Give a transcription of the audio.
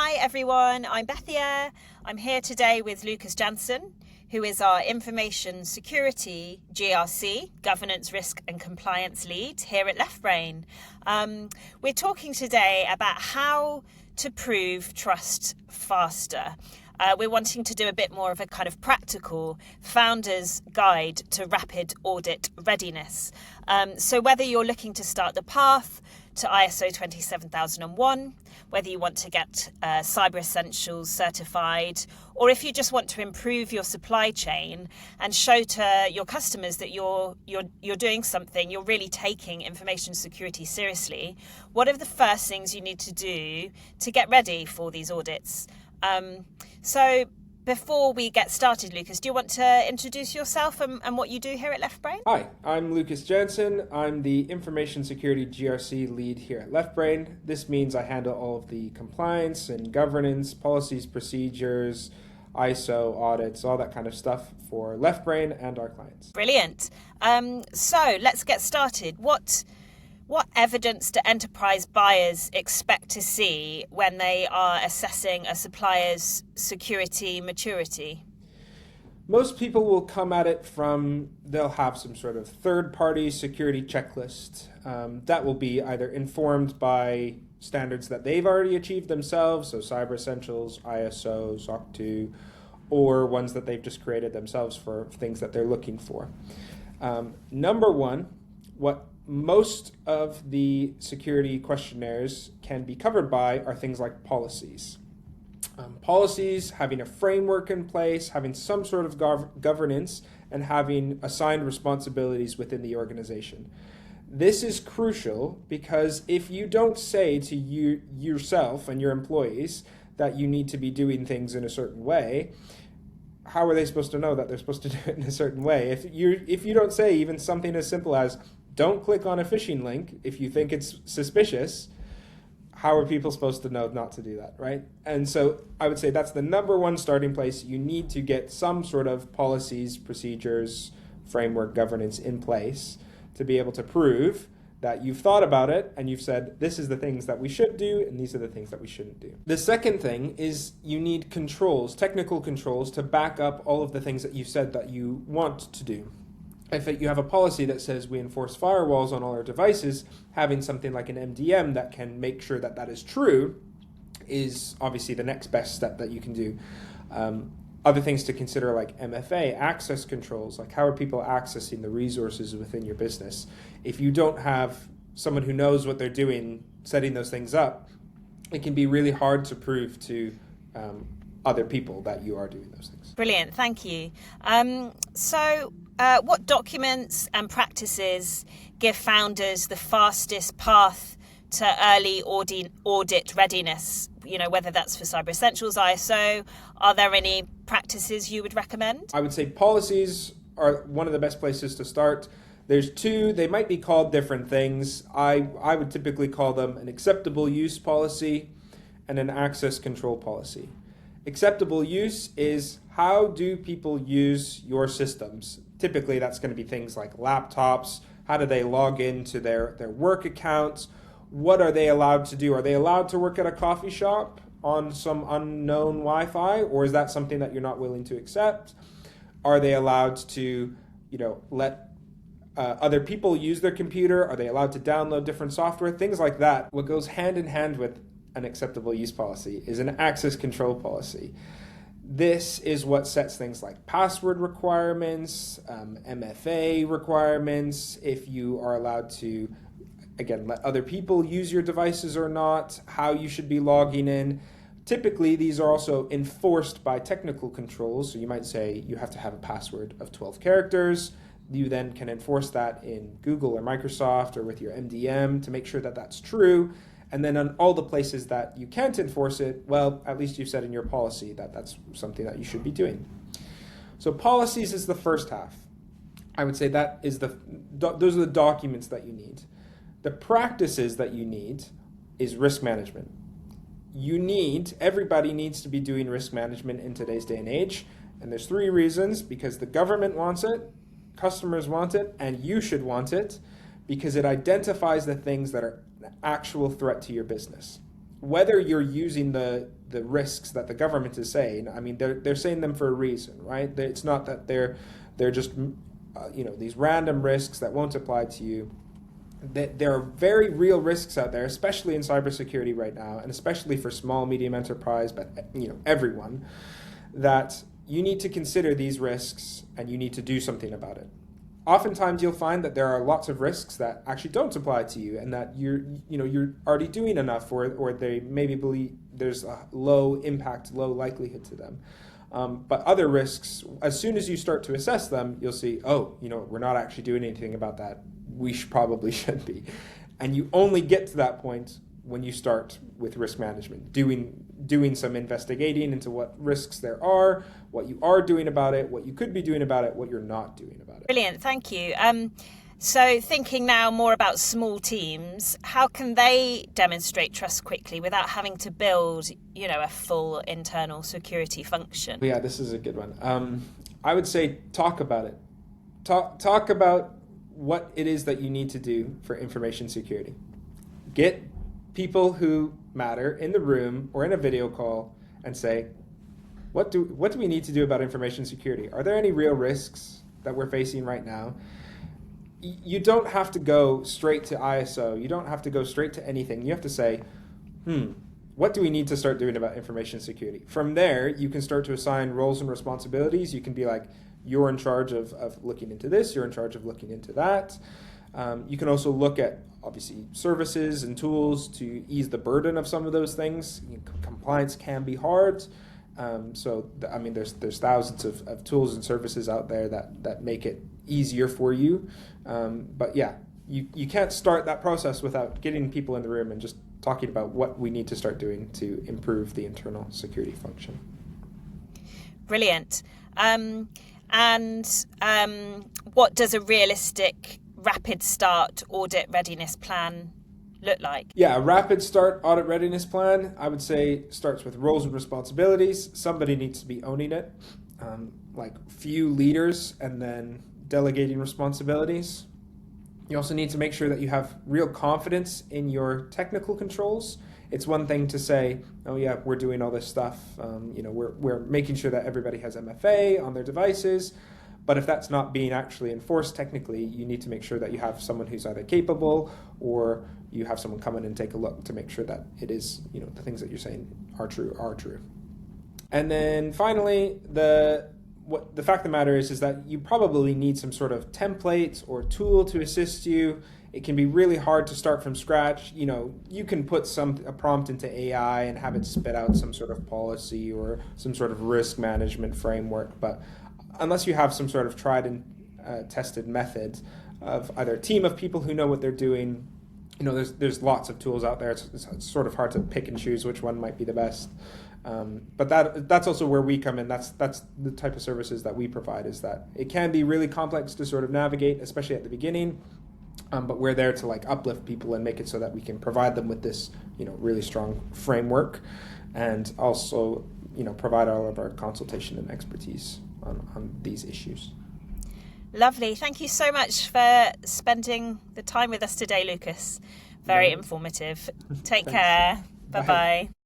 Hi everyone, I'm Bethia. I'm here today with Lucas Jansen, who is our Information Security GRC, Governance, Risk and Compliance Lead here at LeftBrain. We're talking today about how to prove trust faster. We're wanting to do a bit more of a kind of practical founder's guide to rapid audit readiness. So whether you're looking to start the path to ISO 27001, whether you want to get Cyber Essentials certified, or if you just want to improve your supply chain and show to your customers that you're doing something, you're really taking information security seriously, what are the first things you need to do to get ready for these audits? So before we get started, Lucas, do you want to introduce yourself and what you do here at LeftBrain? Hi, I'm Lucas Jansen. I'm the Information Security GRC Lead here at LeftBrain. This means I handle all of the compliance and governance, policies, procedures, ISO, audits, all that kind of stuff for LeftBrain and our clients. Brilliant. So let's get started. What evidence do enterprise buyers expect to see when they are assessing a supplier's security maturity? Most people will come at it from, they'll have some sort of third-party security checklist that will be either informed by standards that they've already achieved themselves, so Cyber Essentials, ISO, SOC 2, or ones that they've just created themselves for things that they're looking for. Number one, what most of the security questionnaires can be covered by are things like policies. Policies, having a framework in place, having some sort of governance, and having assigned responsibilities within the organization. This is crucial because if you don't say to yourself and your employees that you need to be doing things in a certain way, how are they supposed to know that they're supposed to do it in a certain way? If you don't say even something as simple as, don't click on a phishing link if you think it's suspicious, how are people supposed to know not to do that, right? And so I would say that's the number one starting place. You need to get some sort of policies, procedures, framework, governance in place to be able to prove that you've thought about it and you've said, this is the things that we should do and these are the things that we shouldn't do. The second thing is you need controls, technical controls, to back up all of the things that you've said that you want to do. If you have a policy that says we enforce firewalls on all our devices, having something like an MDM that can make sure that that is true is obviously the next best step that you can do. Other things to consider like MFA, access controls, like how are people accessing the resources within your business? If you don't have someone who knows what they're doing, setting those things up, it can be really hard to prove to other people that you are doing those things. Brilliant, thank you. What documents and practices give founders the fastest path to early audit readiness? You know, whether that's for Cyber Essentials, ISO, are there any practices you would recommend? I would say policies are one of the best places to start. There's two, they might be called different things. I would typically call them an acceptable use policy and an access control policy. Acceptable use is how do people use your systems? Typically, that's going to be things like laptops. How do they log into their work accounts? What are they allowed to do? Are they allowed to work at a coffee shop on some unknown Wi-Fi, or is that something that you're not willing to accept? Are they allowed to, let other people use their computer? Are they allowed to download different software? Things like that. What goes hand in hand with an acceptable use policy is an access control policy. This is what sets things like password requirements, MFA requirements, if you are allowed to, again, let other people use your devices or not, how you should be logging in. Typically, these are also enforced by technical controls. So you might say you have to have a password of 12 characters. You then can enforce that in Google or Microsoft or with your MDM to make sure that that's true. And then on all the places that you can't enforce it, well, at least you've said in your policy that that's something that you should be doing. So policies is the first half. I would say that is those are the documents that you need. The practices that you need is risk management. Everybody needs to be doing risk management in today's day and age. And there's three reasons: because the government wants it, customers want it, and you should want it, because it identifies the things that are an actual threat to your business. Whether you're using the the risks that the government is saying, I mean, they're saying them for a reason, right? It's not that they're just these random risks that won't apply to you. There are very real risks out there, especially in cybersecurity right now, and especially for small, medium enterprise, but everyone, that you need to consider these risks and you need to do something about it. Oftentimes you'll find that there are lots of risks that actually don't apply to you and that you're already doing enough, or they maybe believe there's a low impact, low likelihood to them. But other risks, as soon as you start to assess them, you'll see, we're not actually doing anything about that. We probably should be. And you only get to that point when you start with risk management, doing some investigating into what risks there are, what you are doing about it, what you could be doing about it, what you're not doing about it. Brilliant, thank you. So thinking now more about small teams, how can they demonstrate trust quickly without having to build, a full internal security function? Yeah, this is a good one. I would say talk about it. Talk about what it is that you need to do for information security. Get people who matter in the room or in a video call and say, what do we need to do about information security? Are there any real risks that we're facing right now? You don't have to go straight to ISO. You don't have to go straight to anything. You have to say, what do we need to start doing about information security? From there, you can start to assign roles and responsibilities. You can be like, you're in charge of looking into this. You're in charge of looking into that. You can also look at, obviously, services and tools to ease the burden of some of those things. Compliance can be hard. There's thousands of tools and services out there that make it easier for you. But yeah, you can't start that process without getting people in the room and just talking about what we need to start doing to improve the internal security function. Brilliant. What does a realistic rapid start audit readiness plan look like? Yeah, a rapid start audit readiness plan, I would say, starts with roles and responsibilities. Somebody needs to be owning it, like few leaders, and then delegating responsibilities. You also need to make sure that you have real confidence in your technical controls. It's one thing to say, oh yeah, we're doing all this stuff. We're making sure that everybody has MFA on their devices. But if that's not being actually enforced technically, you need to make sure that you have someone who's either capable or you have someone come in and take a look to make sure that it is, the things that you're saying are true. And then finally, the fact of the matter is that you probably need some sort of template or tool to assist you. It can be really hard to start from scratch. You can put a prompt into AI and have it spit out some sort of policy or some sort of risk management framework. But unless you have some sort of tried and tested method of either a team of people who know what they're doing, there's lots of tools out there. It's sort of hard to pick and choose which one might be the best. But that's also where we come in. That's the type of services that we provide, is that it can be really complex to sort of navigate, especially at the beginning. But we're there to uplift people and make it so that we can provide them with this, really strong framework, and also, provide all of our consultation and expertise on these issues. Lovely. Thank you so much for spending the time with us today, Lucas. Very informative. Take care. Bye-bye.